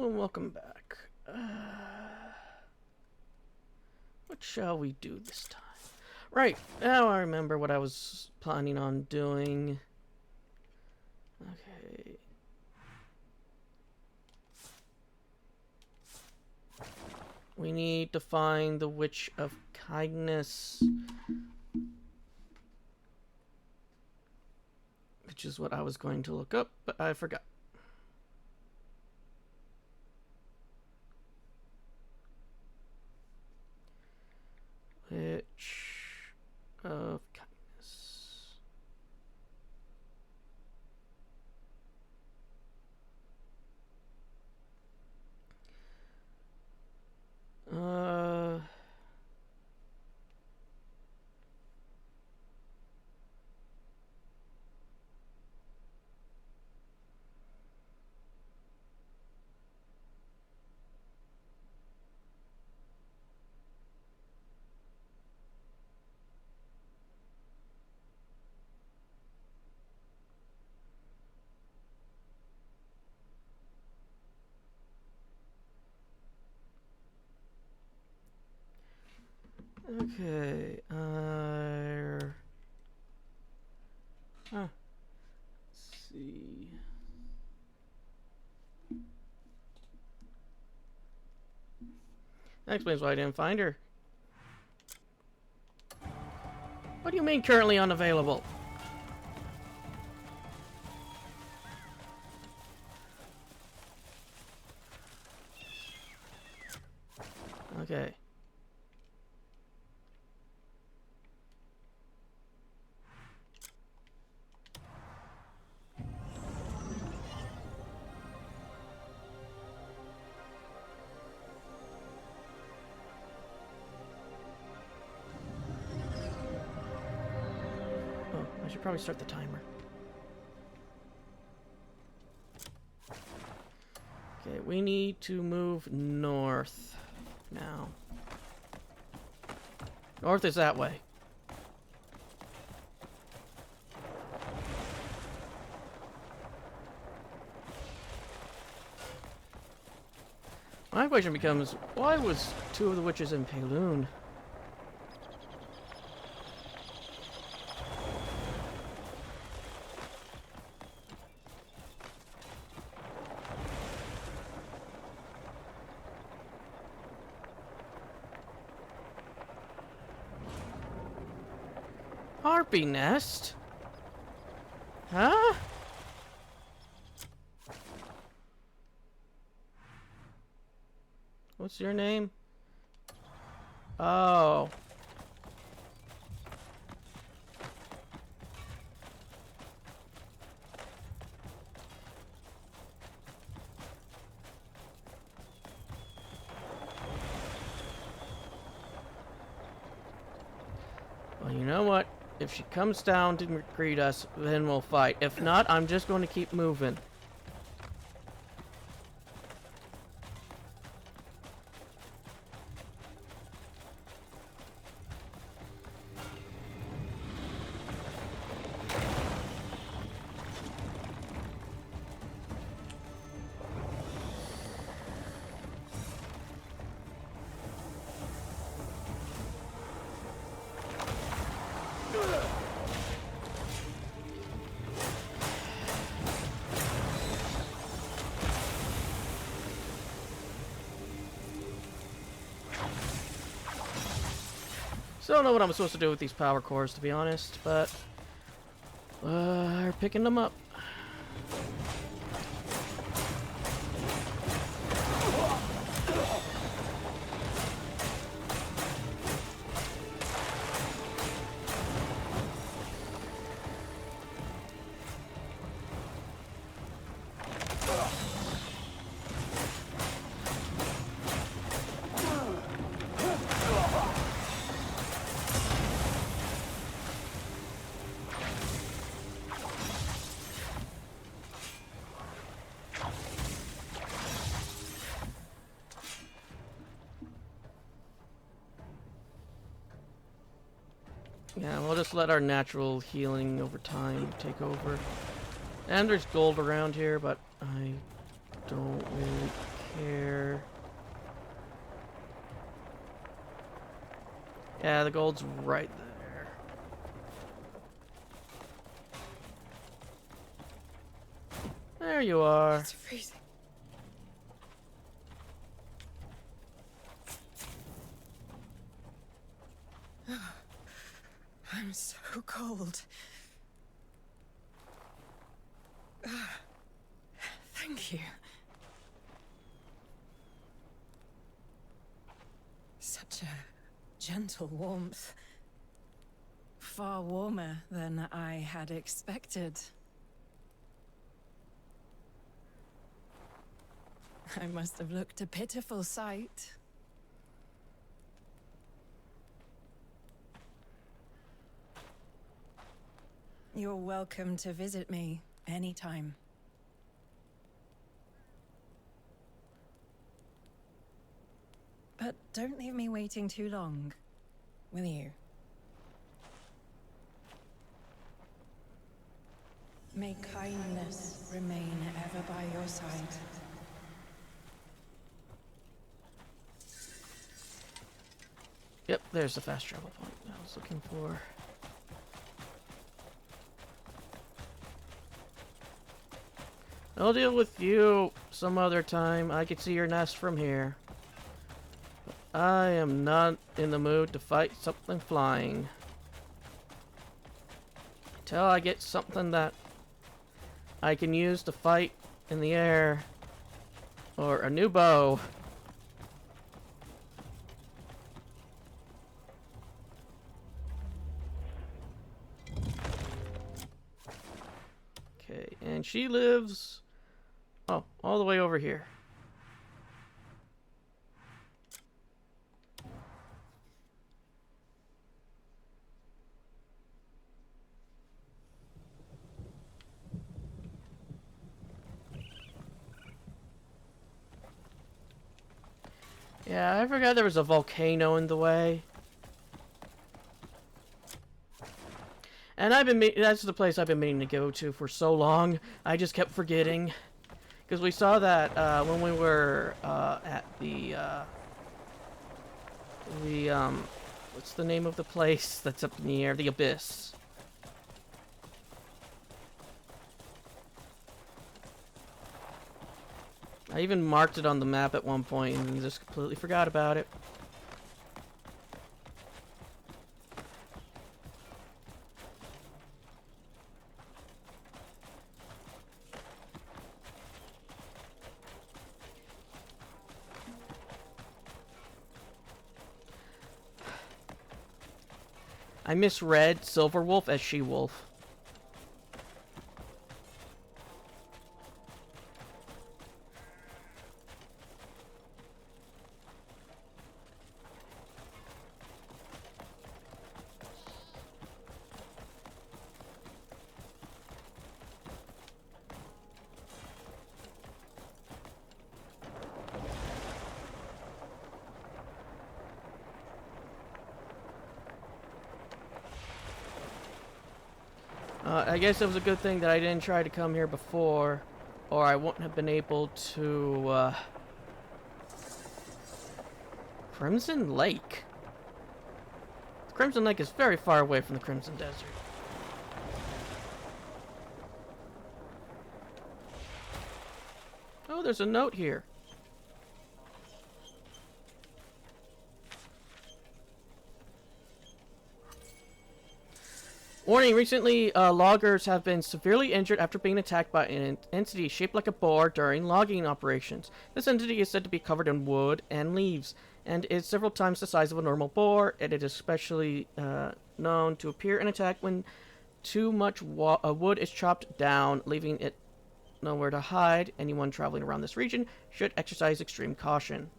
Hello and welcome back. What shall we do this time? Right, now I remember what I was planning on doing. Okay. We need to find the Witch of Kindness, which is what I was going to look up, but I forgot. Witch of Kindness. Uh... Okay, let's see. That explains why I didn't find her. What do you mean currently unavailable? Okay. Oh, I should probably start the timer. Okay, we need to move north now. North is that way. My question becomes, why was two of the witches in Payloon? Harpy nest? Huh? What's your name? Oh. Well, you know what? If she comes down to greet us, then we'll fight. If not, I'm just going to keep moving. Still don't know what I'm supposed to do with these power cores, to be honest, but we're picking them up. Yeah, we'll just let our natural healing over time take over. And there's gold around here, but I don't really Yeah, the gold's right there. There you are. It's freezing. I'm so cold. Thank you. Such a gentle warmth. Far warmer than I had expected. I must have looked a pitiful sight. You're welcome to visit me anytime. But don't leave me waiting too long, will you? May kindness remain ever by your side. Yep, there's the fast travel point I was looking for. I'll deal with you some other time. I can see your nest from here. But I am not in the mood to fight something flying. Until I get something that I can use to fight in the air. Or a new bow. Okay, and she lives... Oh, all the way over here. Yeah, I forgot there was a volcano in the way. And that's the place I've been meaning to go to for so long. I just kept forgetting. Because we saw that when we were at the what's the name of the place that's up in the air? The Abyss. I even marked it on the map at one point and just completely forgot about it. I misread Silverwolf as She-Wolf. I guess it was a good thing that I didn't try to come here before, or I wouldn't have been able to, Crimson Lake. Crimson Lake is very far away from the Crimson Desert. Oh, there's a note here. Warning, recently loggers have been severely injured after being attacked by an entity shaped like a boar during logging operations. This entity is said to be covered in wood and leaves, and is several times the size of a normal boar, and it is especially known to appear and attack when too much wood is chopped down, leaving it nowhere to hide. Anyone traveling around this region should exercise extreme caution.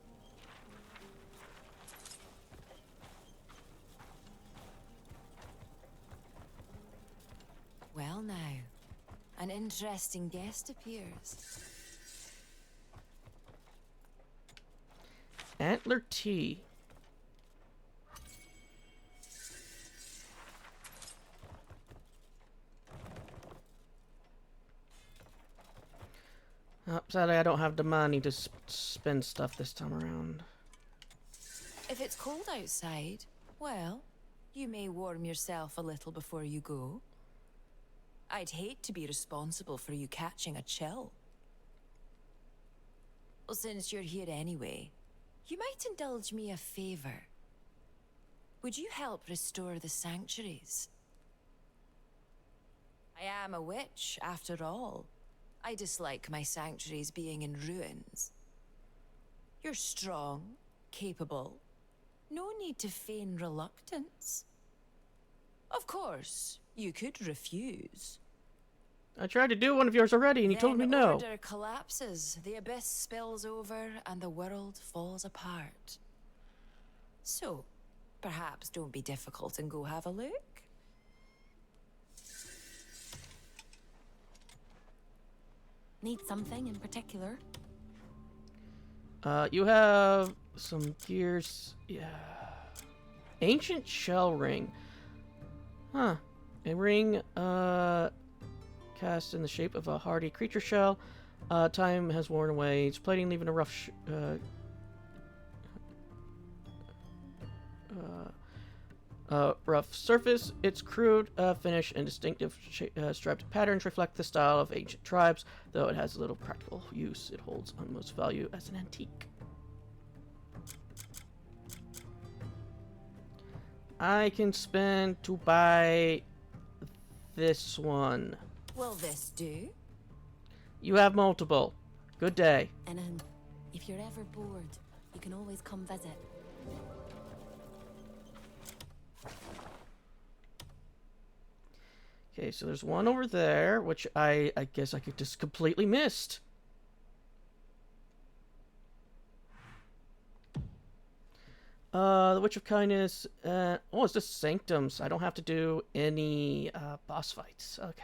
Well now, an interesting guest appears. Antler Tea. Oh, sadly, I don't have the money to spend stuff this time around. If it's cold outside, Well, you may warm yourself a little before you go. I'd hate to be responsible for you catching a chill. Well, since you're here anyway, you might indulge me a favor. Would you help restore the sanctuaries? I am a witch, after all. I dislike my sanctuaries being in ruins. You're strong, capable. No need to feign reluctance. Of course, you could refuse. I tried to do one of yours already, and you told me no. Order collapses, the abyss spills over, and the world falls apart. So, perhaps don't be difficult and go have a look. Need something in particular? You have some gears. Yeah. Ancient shell ring. Huh. A ring, cast in the shape of a hardy creature shell. Time has worn away. Its plating leaving a rough rough surface. Its crude finish and distinctive striped patterns reflect the style of ancient tribes, though it has little practical use. It holds utmost value as an antique. I can spend to buy this one. Will this do? You have multiple. Good day. And if you're ever bored, you can always come visit. Okay, so there's one over there, which I guess I could just completely missed. The Witch of Kindness. Oh, it's just Sanctums. I don't have to do any boss fights. Okay.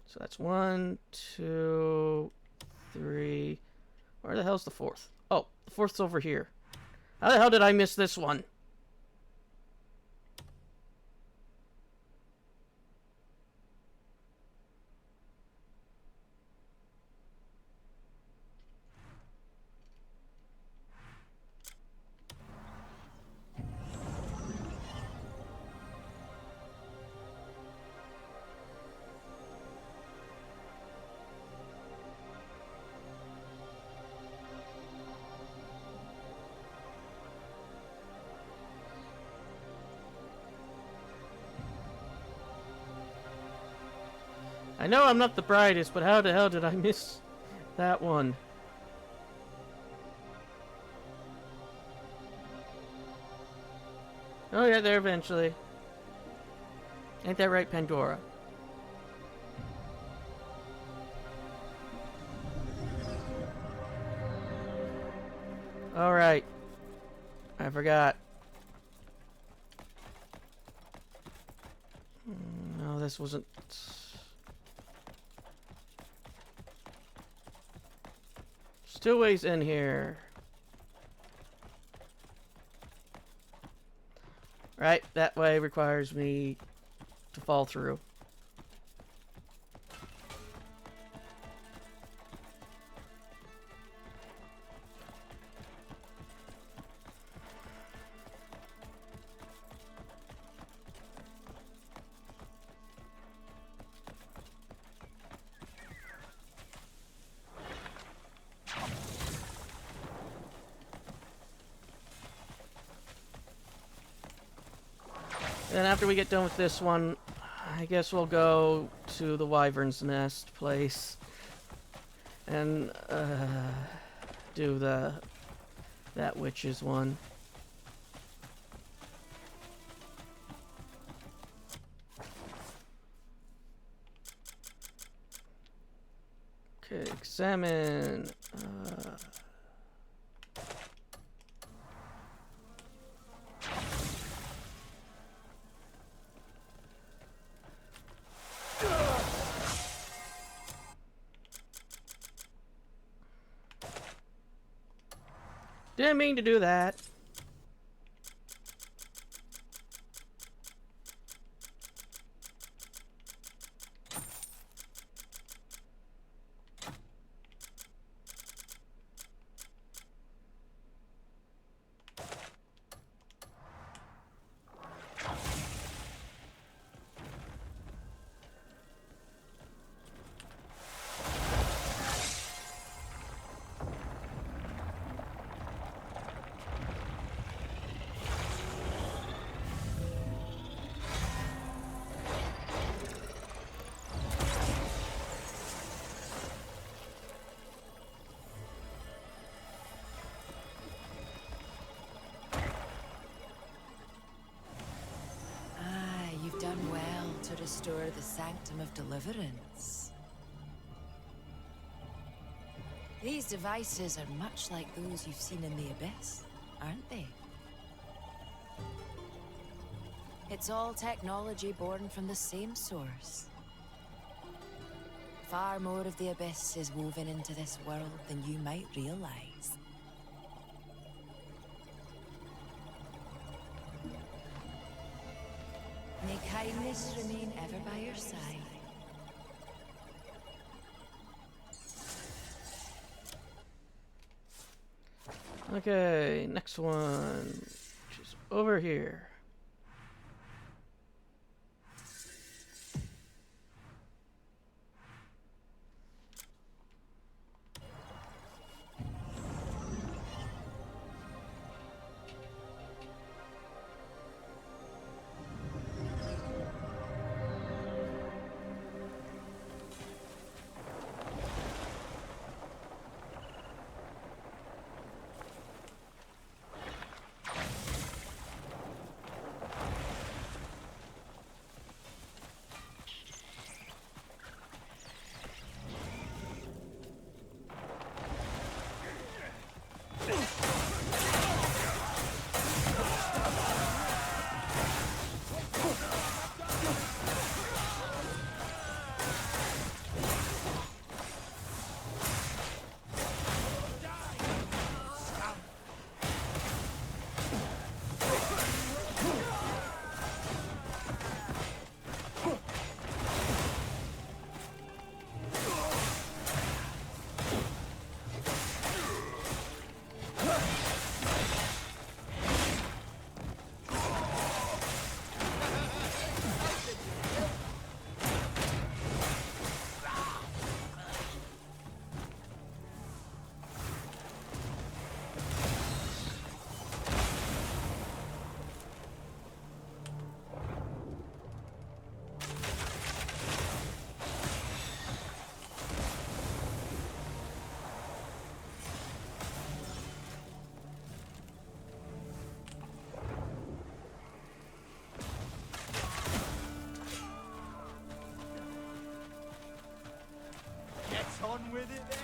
So that's 1, 2, 3. Where the hell's the fourth? Oh, the fourth's over here. How the hell did I miss this one? I know I'm not the brightest, but how the hell did I miss that one? Oh yeah, there eventually. Ain't that right, Pandora? Alright. I forgot. No, this wasn't... Still ways in here. Right, that way requires me to fall through. Then after we get done with this one, I guess we'll go to the Wyvern's Nest place and do that witch's one. Okay, examine. Didn't mean to do that. restore the Sanctum of Deliverance. These devices are much like those you've seen in the Abyss, aren't they? It's all technology born from the same source. Far more of the Abyss is woven into this world than you might realize. May kindness remain ever by your side. Okay, next one, which is over here. On with it then.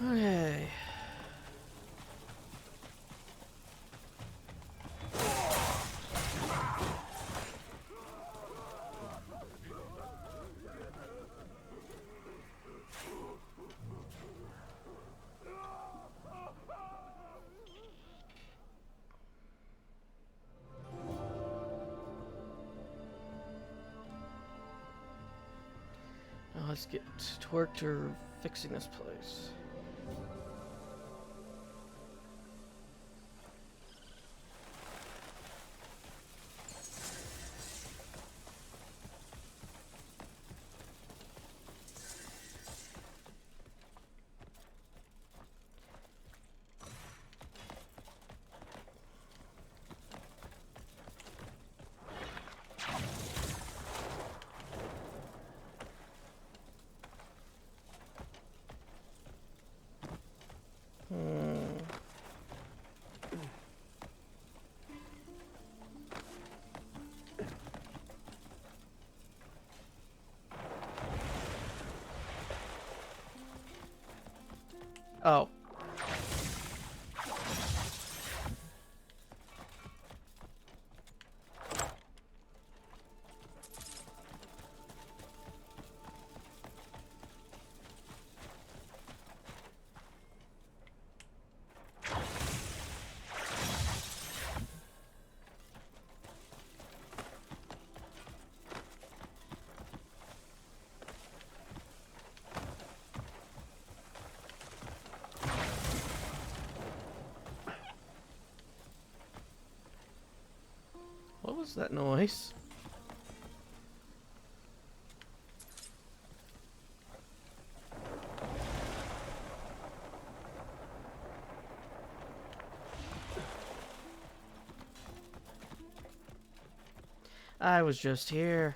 Okay. Now let's get to work to fixing this place. Oh. was that noise? I was just here.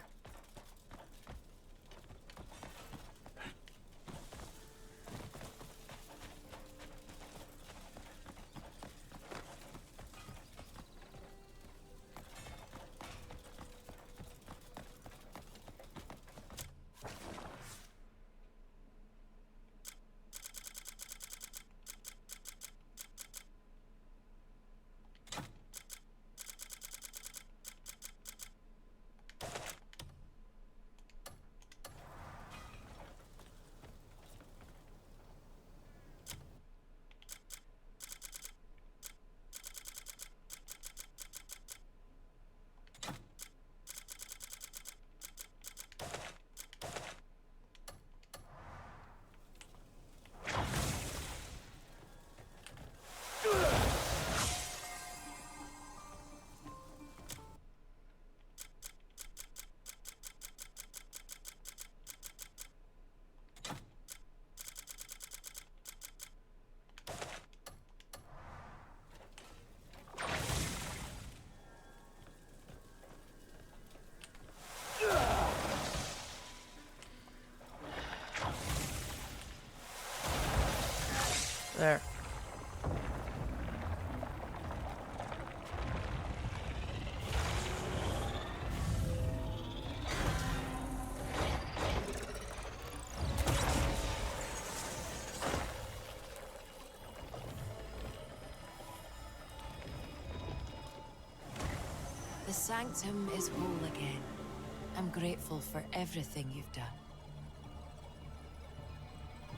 There. The Sanctum is whole again. I'm grateful for everything you've done.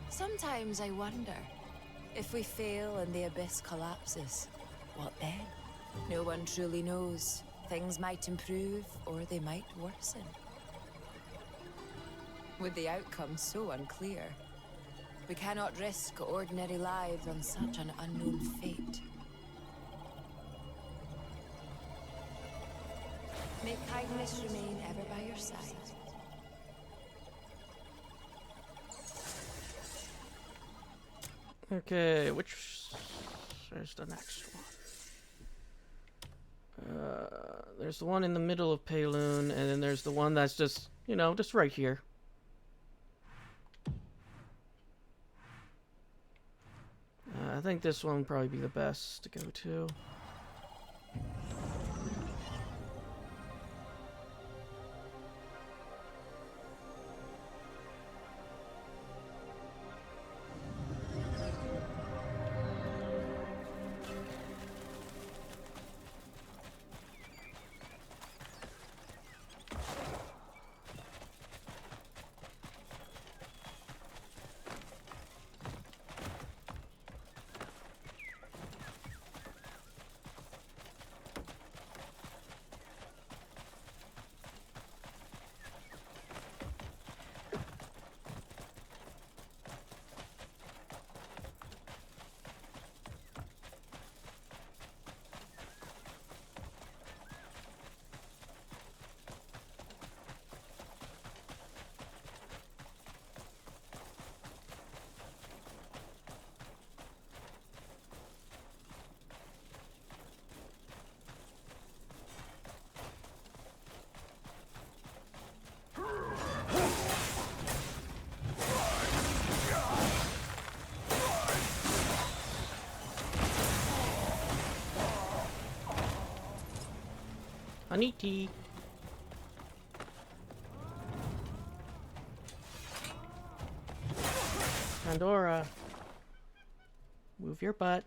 Sometimes I wonder, if we fail and the Abyss collapses, what then? No one truly knows. Things might improve, or they might worsen. With the outcome so unclear, we cannot risk ordinary lives on such an unknown fate. May kindness remain ever by your side. Okay, there's the next one. There's the one in the middle of Payloon, and then there's the one that's just, you know, just right here. I think this one would probably be the best to go to. Honey tea. Pandora. Move your butt.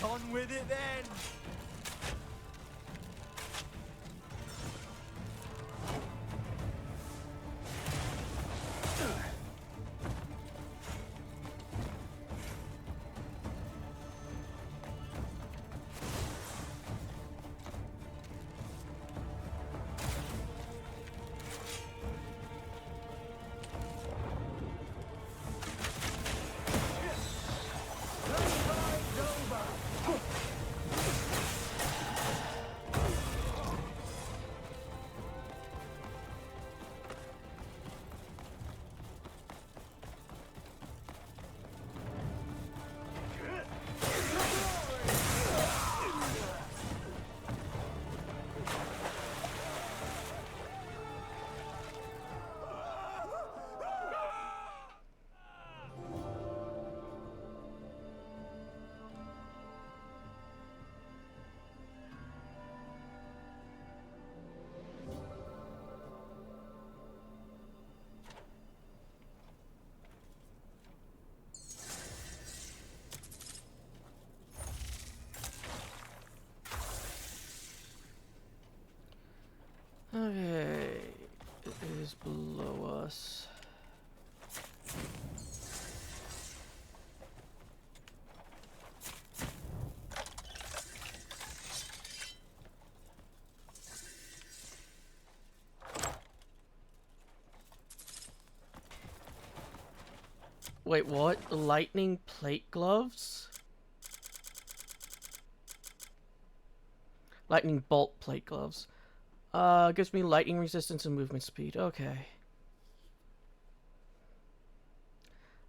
On with it then. Okay, it is below us. Wait, what? Lightning plate gloves? Lightning bolt plate gloves. Gives me lightning resistance and movement speed. Okay.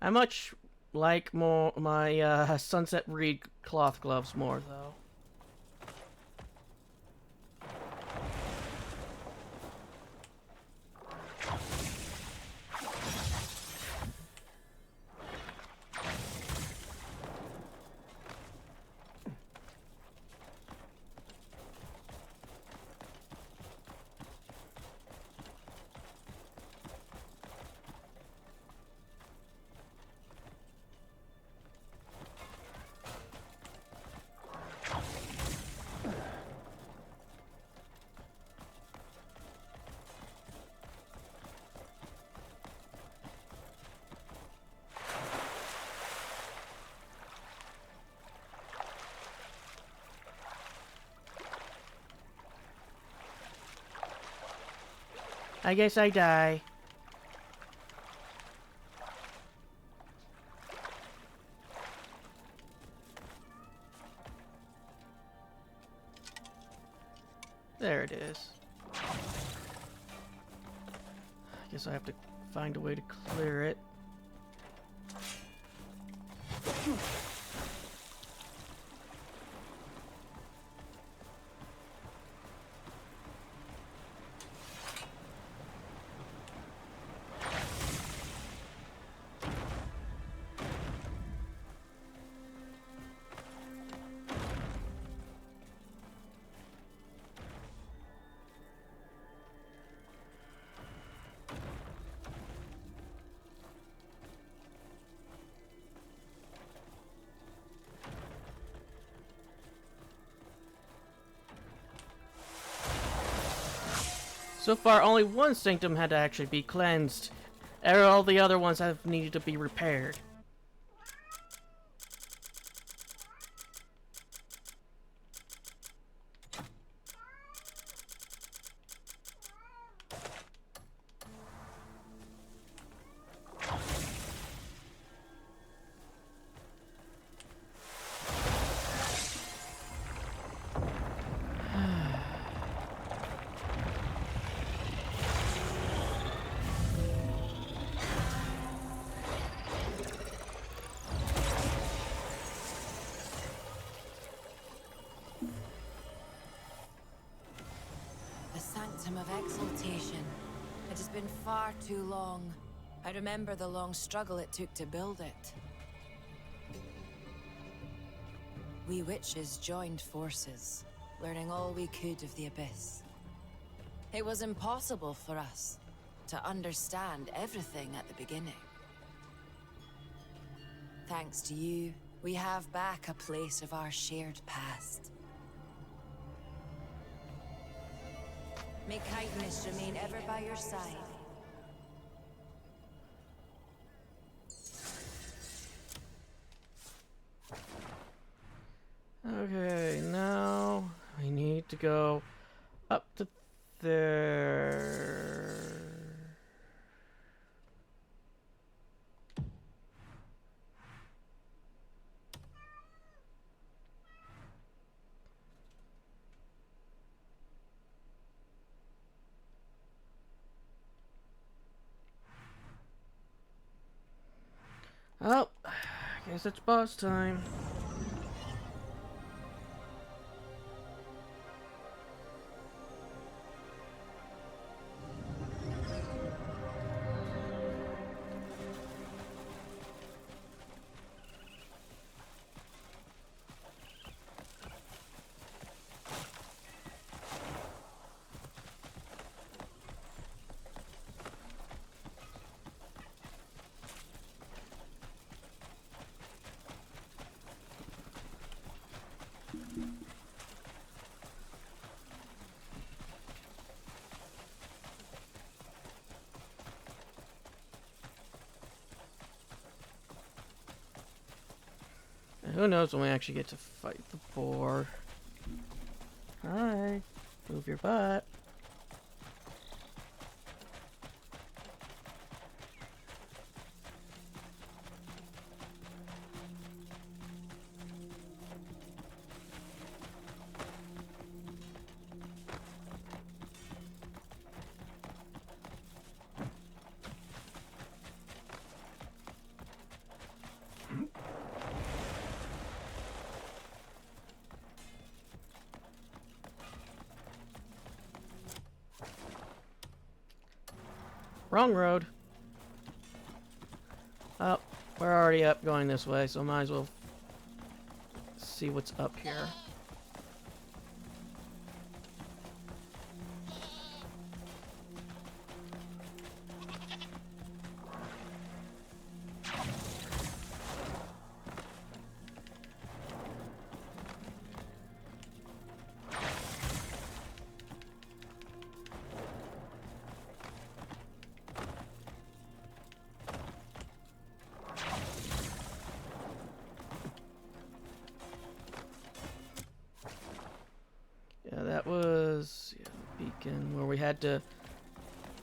I much like more my Sunset Reed cloth gloves more though. I guess I die. There it is. I guess I have to find a way to clear it. So far, only one sanctum had to actually be cleansed. All the other ones have needed to be repaired. Of exaltation. It has been far too long. I remember the long struggle it took to build it. We witches joined forces, learning all we could of the Abyss. It was impossible for us to understand everything at the beginning. Thanks to you We have back a place of our shared past. May kindness remain ever by your side. Okay, now we need to go up to there. Oh, guess it's boss time. And who knows when we actually get to fight the boar. Hi, move your butt. Wrong road. Oh, we're already up going this way, so might as well see what's up here. Yeah, that was the beacon where we had to...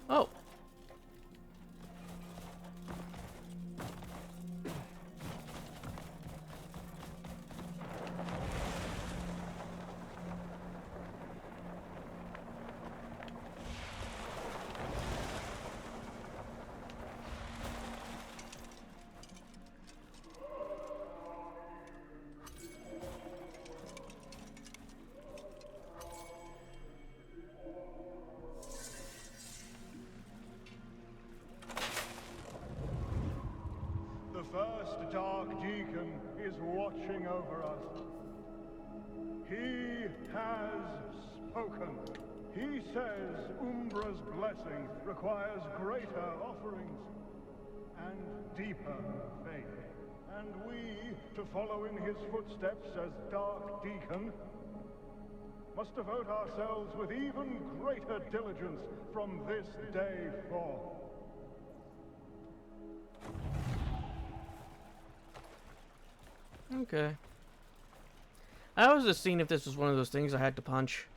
Oh! The first Dark Deacon is watching over us. He has spoken. He says Umbra's blessing requires greater offerings and deeper faith. And we, to follow in his footsteps as Dark Deacon, must devote ourselves with even greater diligence from this day forth. Okay. I was just seeing if this was one of those things I had to punch.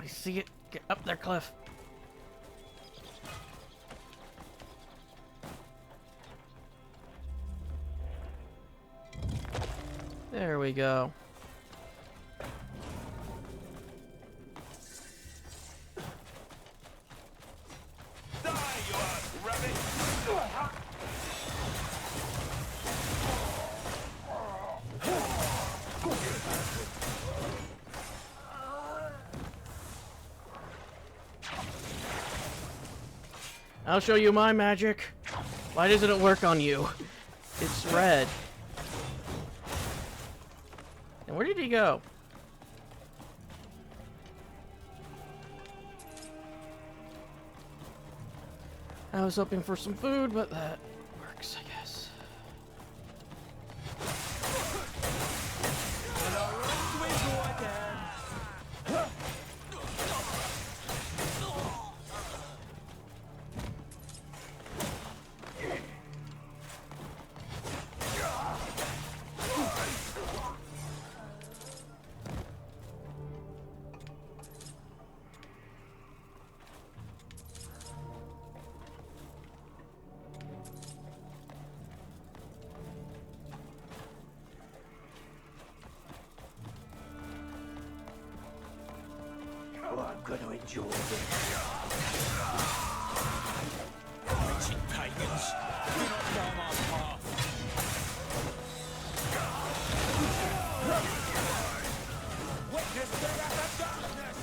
I see it. Get up there, Cliff. There we go. I'll show you my magic. Why doesn't it work on you? It's red. And where did he go? I was hoping for some food, but that works, I guess. Oh, I'm going to enjoy this. Wretched pagans, do not bar my path. Witness the wrath of darkness!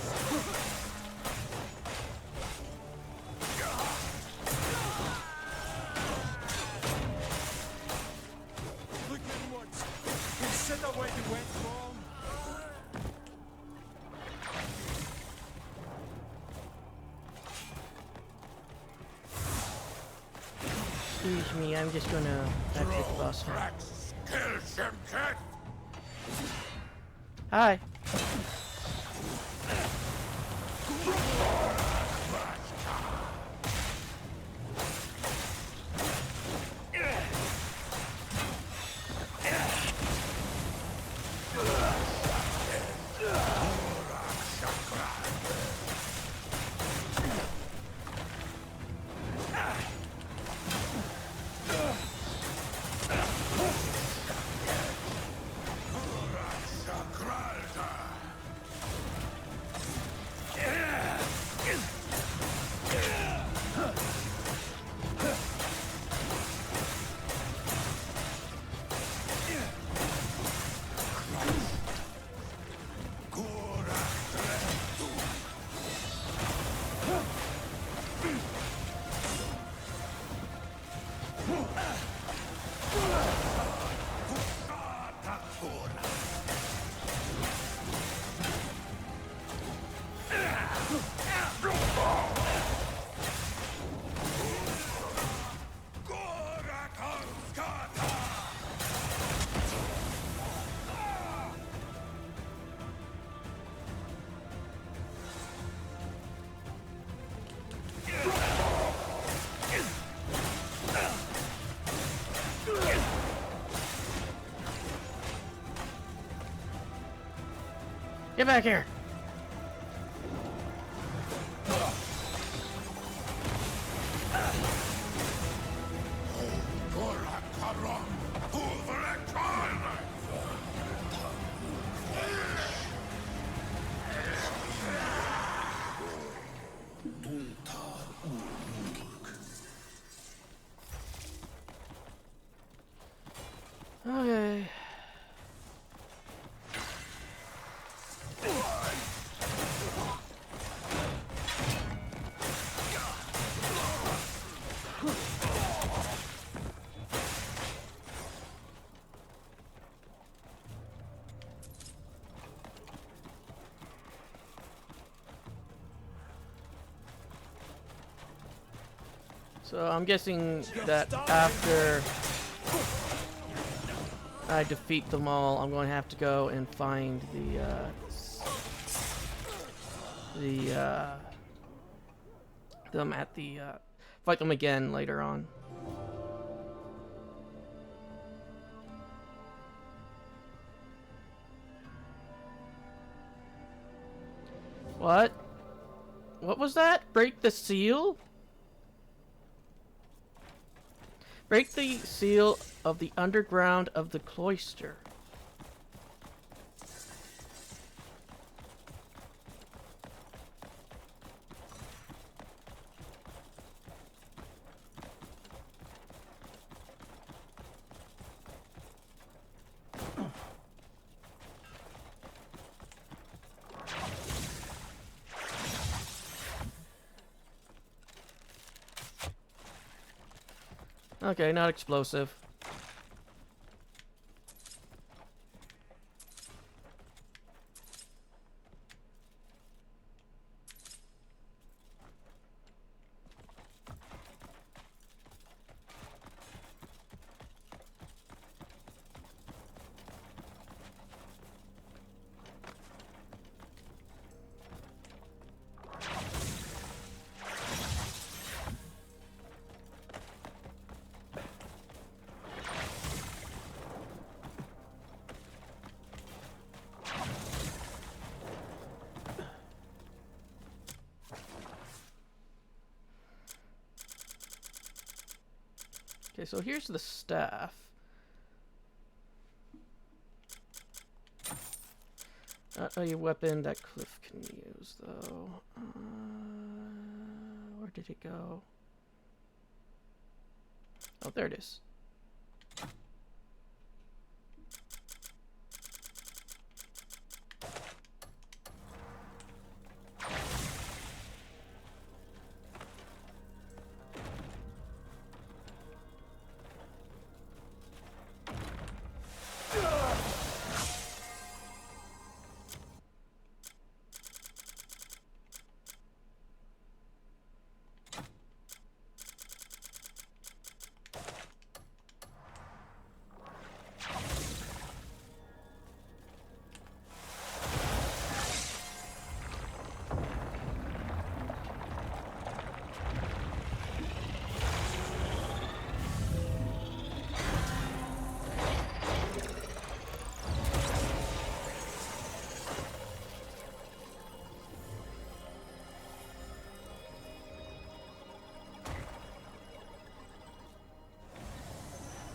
Look at what! Consider where you went wrong! Excuse me, I'm just gonna exit the bus now. Hi. Get back here! Okay. So I'm guessing that after I defeat them all, I'm going to have to go and find them at the fight them again later on. What? What was that? Break the seal? Break the seal of the underground of the cloister. Okay, not explosive. Okay, so here's the staff. Not a weapon that Cliff can use, though. Where did it go? Oh, there it is.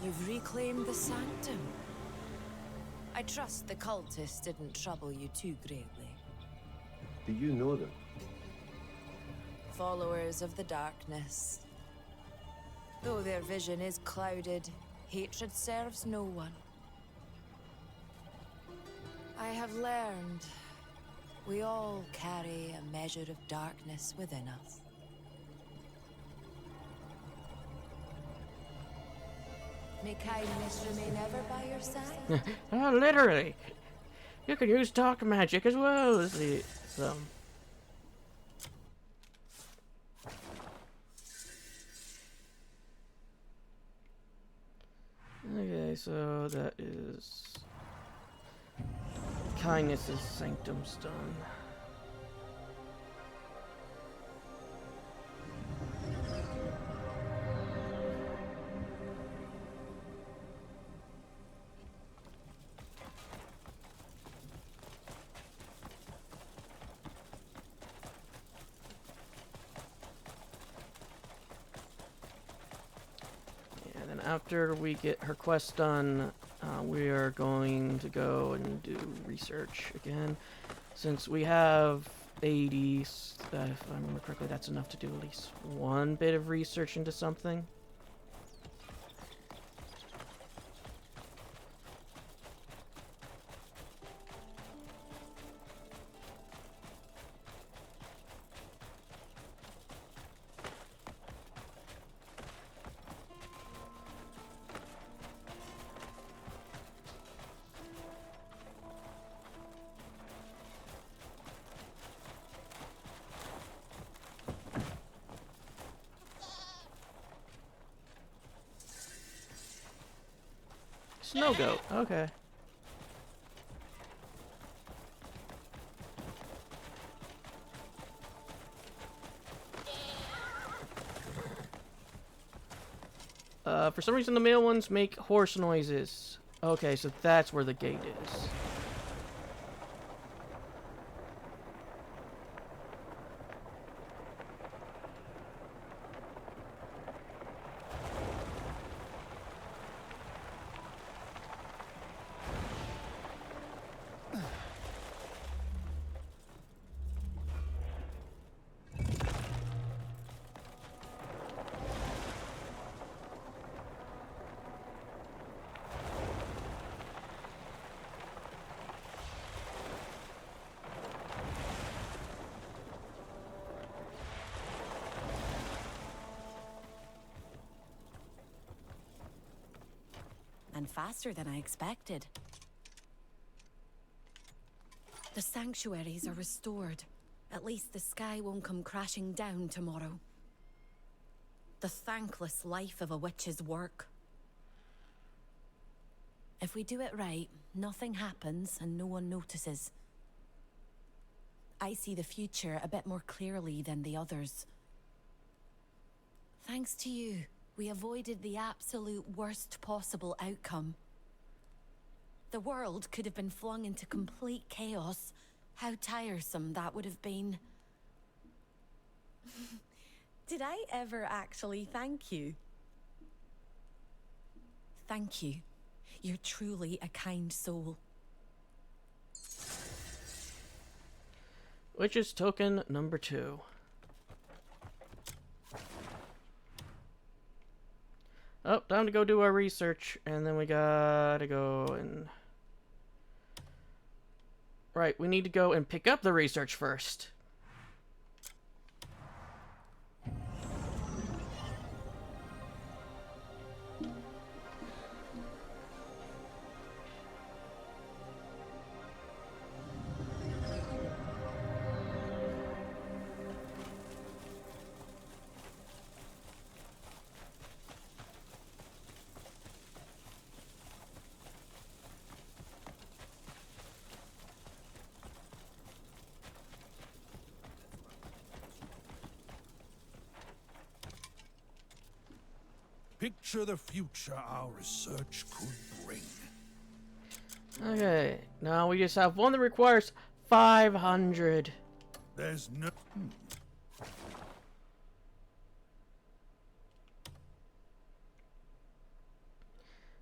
You've reclaimed the sanctum. I trust the cultists didn't trouble you too greatly. Do you know them? Followers of the darkness. Though their vision is clouded, hatred serves no one. I have learned we all carry a measure of darkness within us. May kindness remain ever by your side. Oh, literally. You can use dark magic as well as the Okay, so that is kindness's sanctum's done. After we get her quest done, we are going to go and do research again. Since we have 80, if I remember correctly, that's enough to do at least one bit of research into something. Snow goat, okay. For some reason the male ones make horse noises. Okay, so that's where the gate is. and faster than I expected. The sanctuaries are restored. At least the sky won't come crashing down tomorrow. The thankless life of a witch's work. If we do it right, nothing happens and no one notices. I see the future a bit more clearly than the others. Thanks to you, we avoided the absolute worst possible outcome. The world could have been flung into complete chaos. How tiresome that would have been. Did I ever actually thank you? Thank you. You're truly a kind soul. Which is token number 2. Oh, time to go do our research, and then we gotta go and... Right, we need to go and pick up the research first. Picture the future our research could bring. Okay, now we just have one that requires 500. There's no...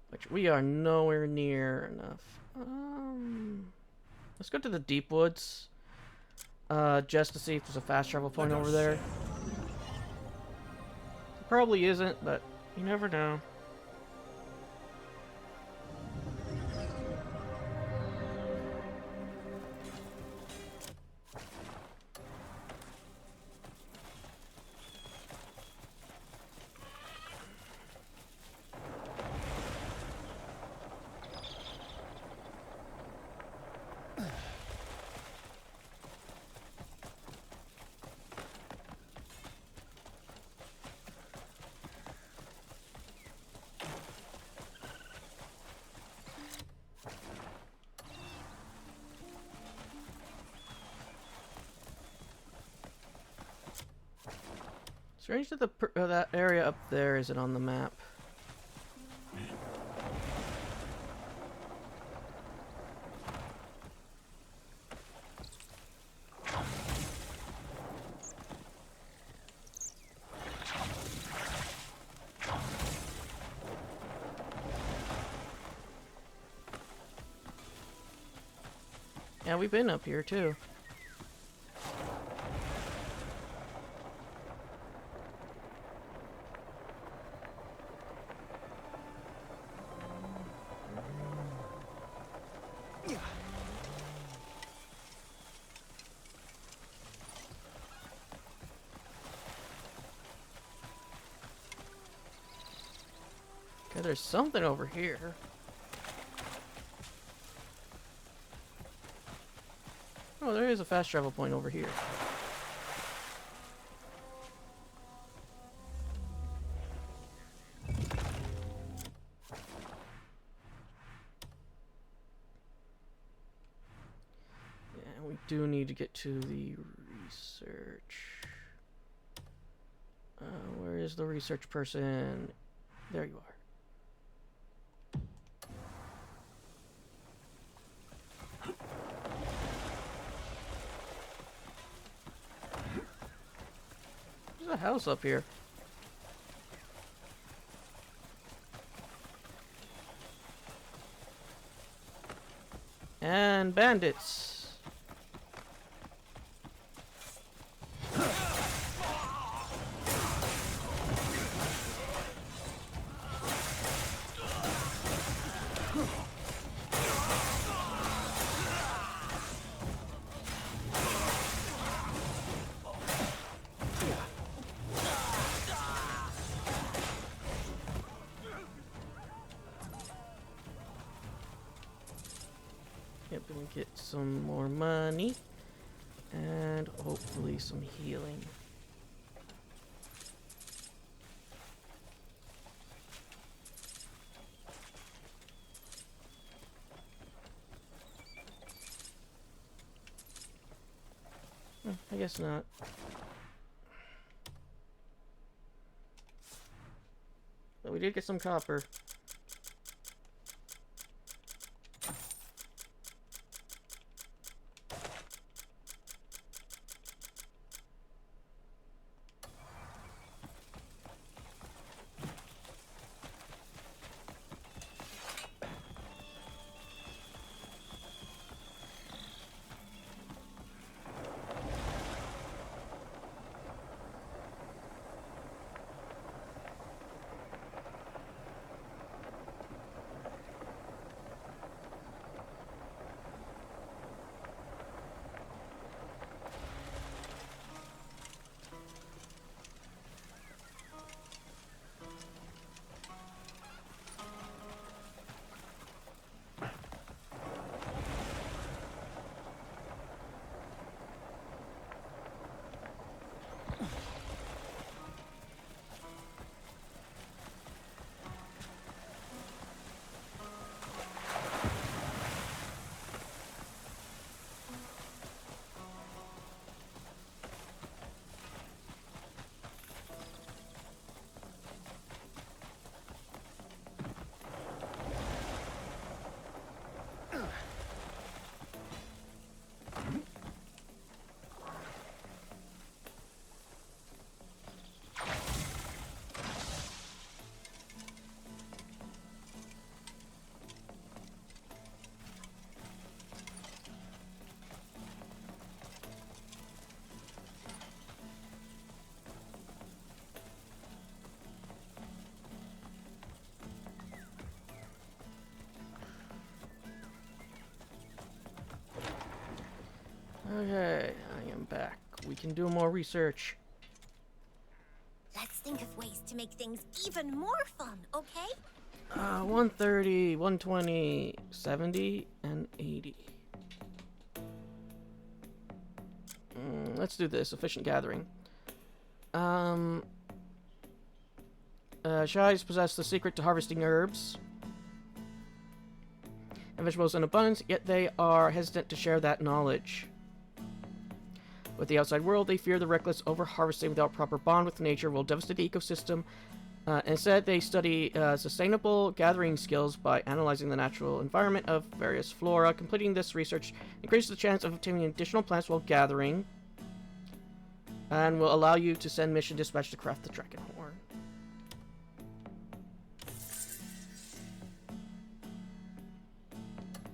Which we are nowhere near enough. Let's go to the Deep Woods. Just to see if there's a fast travel point over there. Probably isn't, but you never know. Strange that that area up there isn't on the map. Yeah, we've been up here too. Okay, there's something over here. Oh, there is a fast travel point over here. Yeah, we do need to get to the research. Where is the research person? There you are. There's a house up here. And bandits. get some more money. And hopefully some healing. I guess not. But we did get some copper. Okay, I am back. We can do more research. Let's think of ways to make things even more fun, okay? 130, 120, 70, and 80. Let's do this. Efficient gathering. Shais possess the secret to harvesting herbs and vegetables in abundance, yet they are hesitant to share that knowledge. With the outside world, they fear the reckless over-harvesting without proper bond with nature will devastate the ecosystem. Instead, they study sustainable gathering skills by analyzing the natural environment of various flora. Completing this research increases the chance of obtaining additional plants while gathering, and will allow you to send mission dispatch to craft the dragon horn.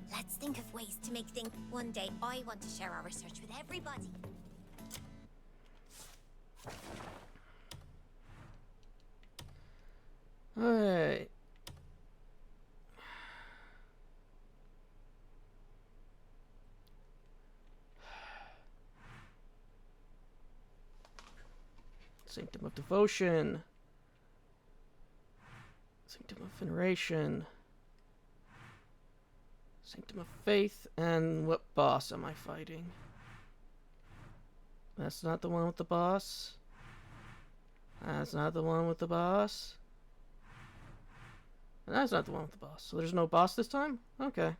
Let's think of ways to make things... One day, I want to share our research with everybody. Alright. Sanctum of Devotion. Sanctum of Veneration. Sanctum of Faith. And what boss am I fighting? That's not the one with the boss. That's not the one with the boss. And that's not the one with the boss. So there's no boss this time? Okay.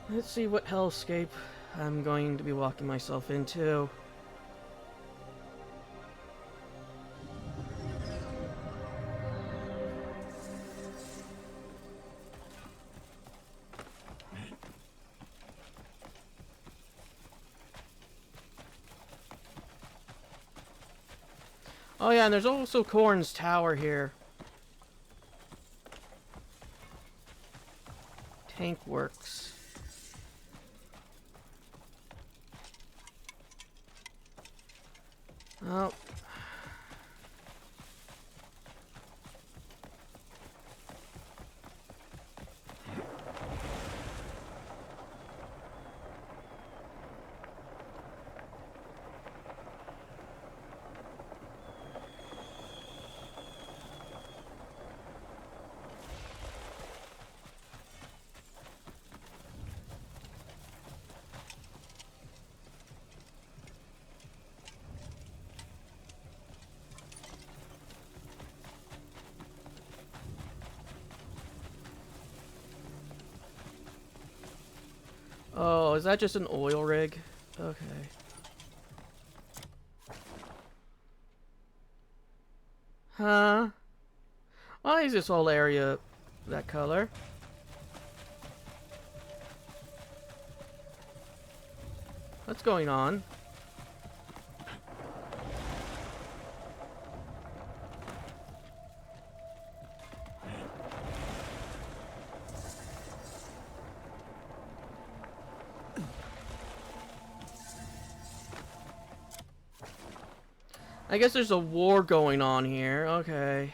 Let's see what hellscape I'm going to be walking myself into. Oh yeah, and there's also Korn's Tower here. Tank Works. Oh. Oh, is that just an oil rig? Okay. Huh? Why is this whole area that color? What's going on? I guess there's a war going on here. Okay.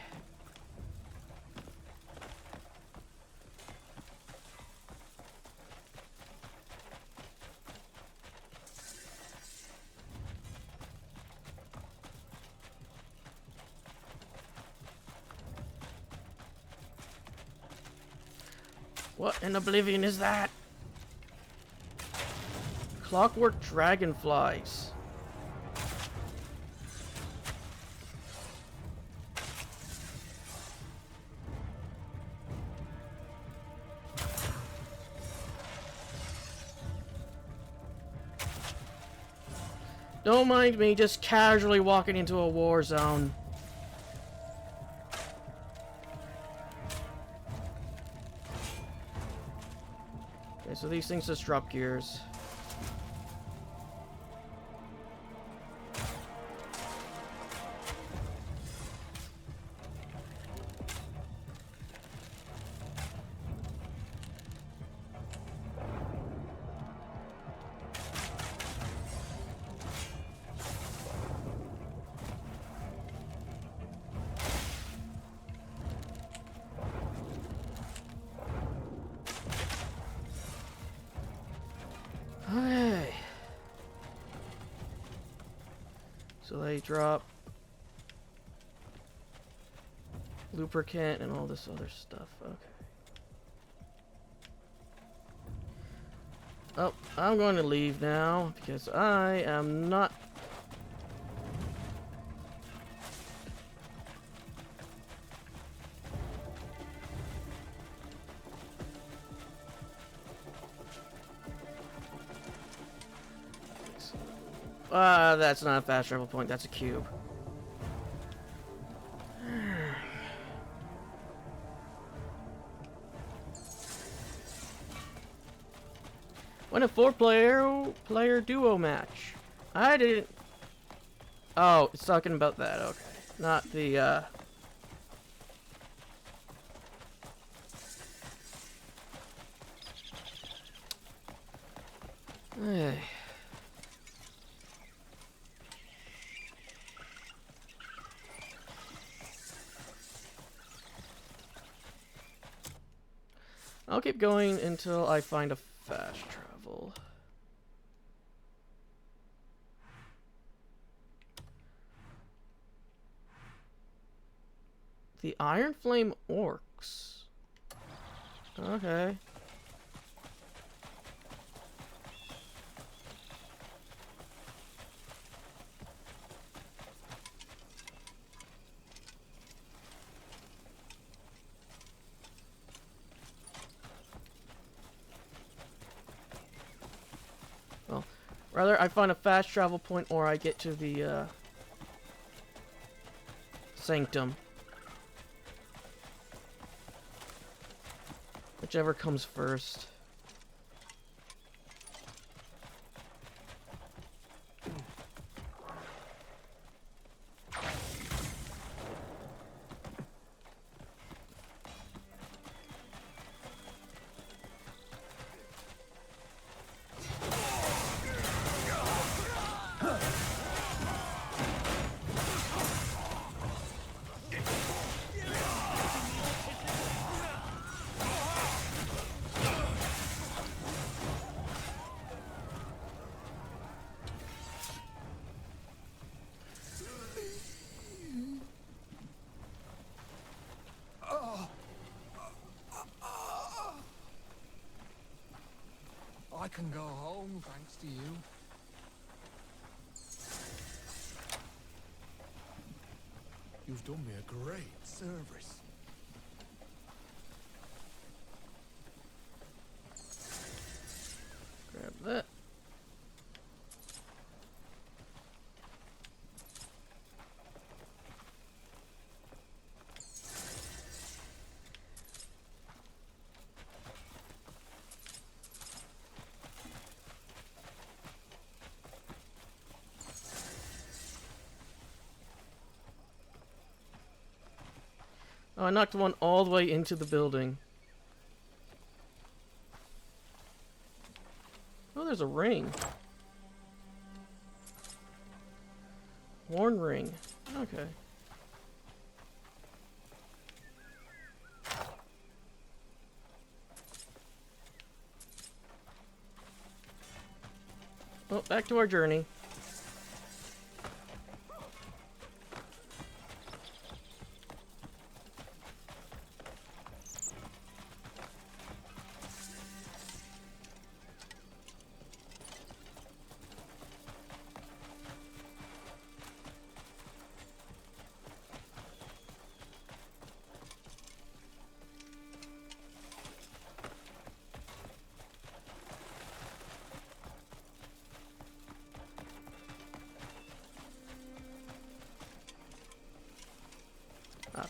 What in oblivion is that? Clockwork dragonflies. Don't mind me just casually walking into a war zone. Okay, so these things just drop gears. Okay. So they drop lubricant and all this other stuff. Okay. Oh, I'm going to leave now because I am not. That's not a fast travel point, that's a cube. Win a 4-player duo match. I didn't. Oh, it's talking about that. Okay, not the. Hey. I'll keep going until I find a fast travel. The Iron Flame Orcs. Okay. Well, rather I find a fast travel point or I get to the Sanctum. Whichever comes first. I can go home thanks to you. You've done me a great service. Oh, I knocked one all the way into the building. Oh, there's a ring. Horn ring. Okay. Well, back to our journey.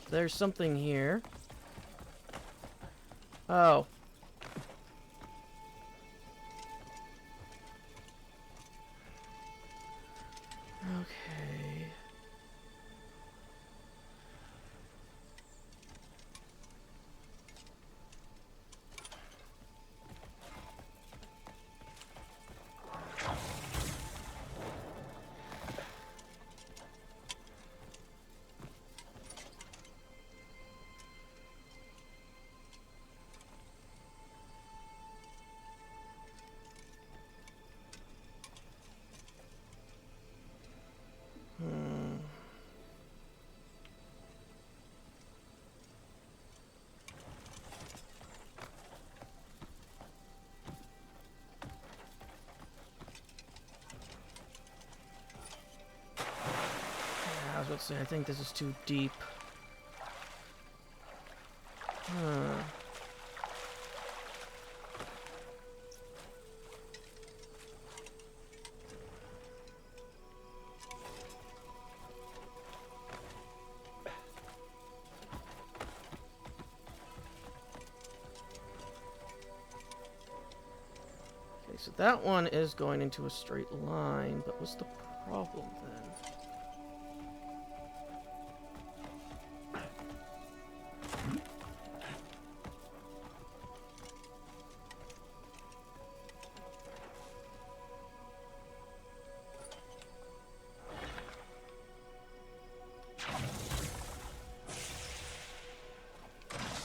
There's something here. Oh. Okay. I was about to say, I think this is too deep. Okay, so that one is going into a straight line, but what's the problem then?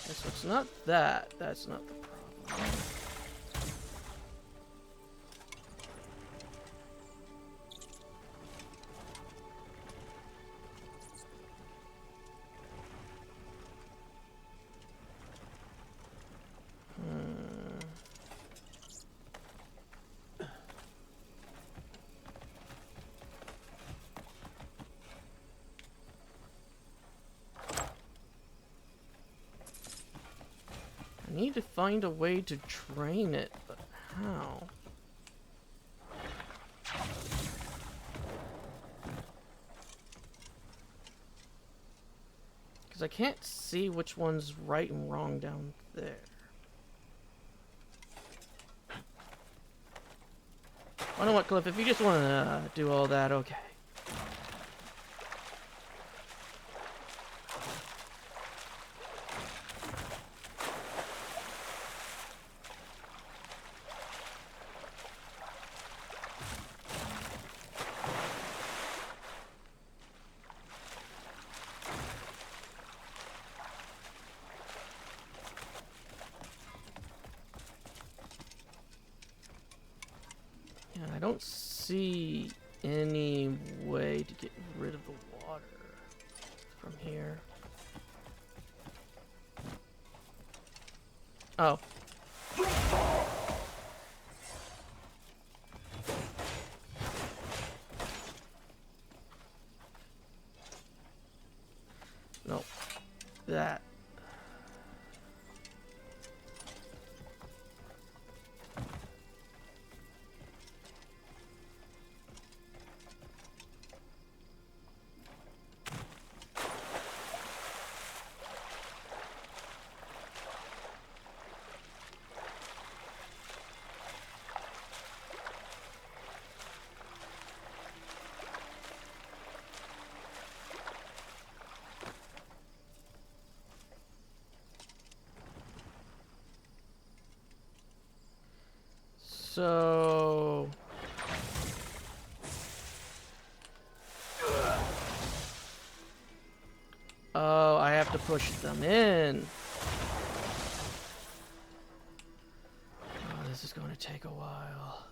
So it's not that. That's not the problem. I need to find a way to drain it, but how? Because I can't see which one's right and wrong down there. I know what, Cliff, if you just want to do all that, okay. I don't see any way to get rid of the water from here. Oh. No. That. So... Oh, I have to push them in. Oh, this is going to take a while.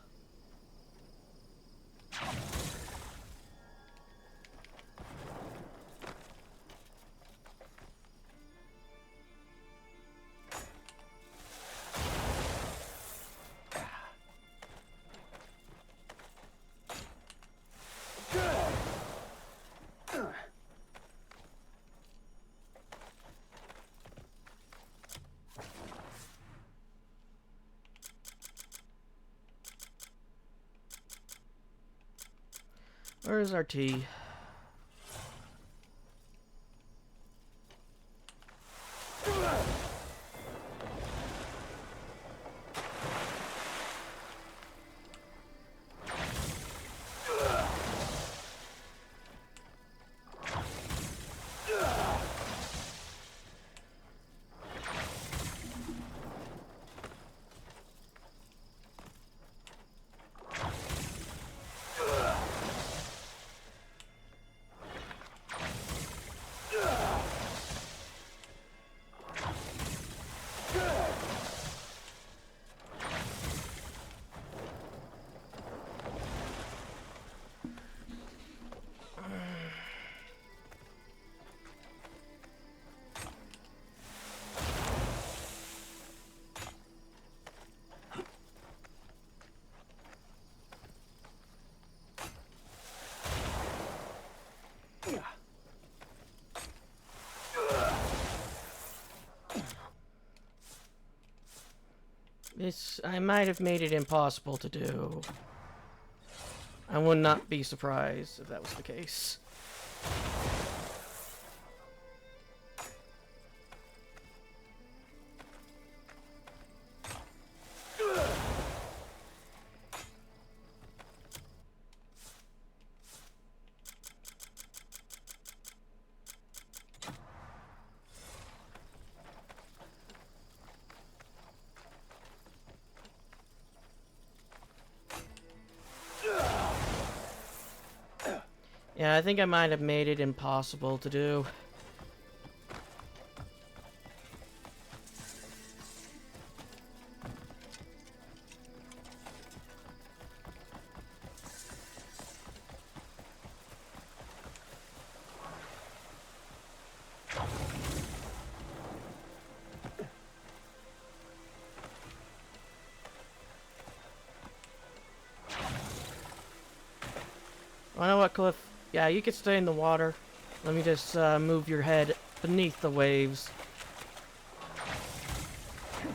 Where's our tea? This, I might have made it impossible to do. I would not be surprised if that was the case. Yeah, I think I might have made it impossible to do. You know what, Cliff? Yeah, you could stay in the water. Let me just move your head beneath the waves.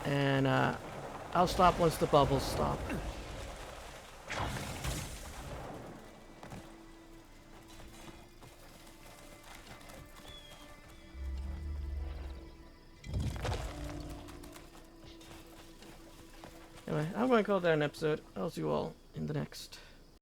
And I'll stop once the bubbles stop. Anyway, I'm going to call that an episode. I'll see you all in the next.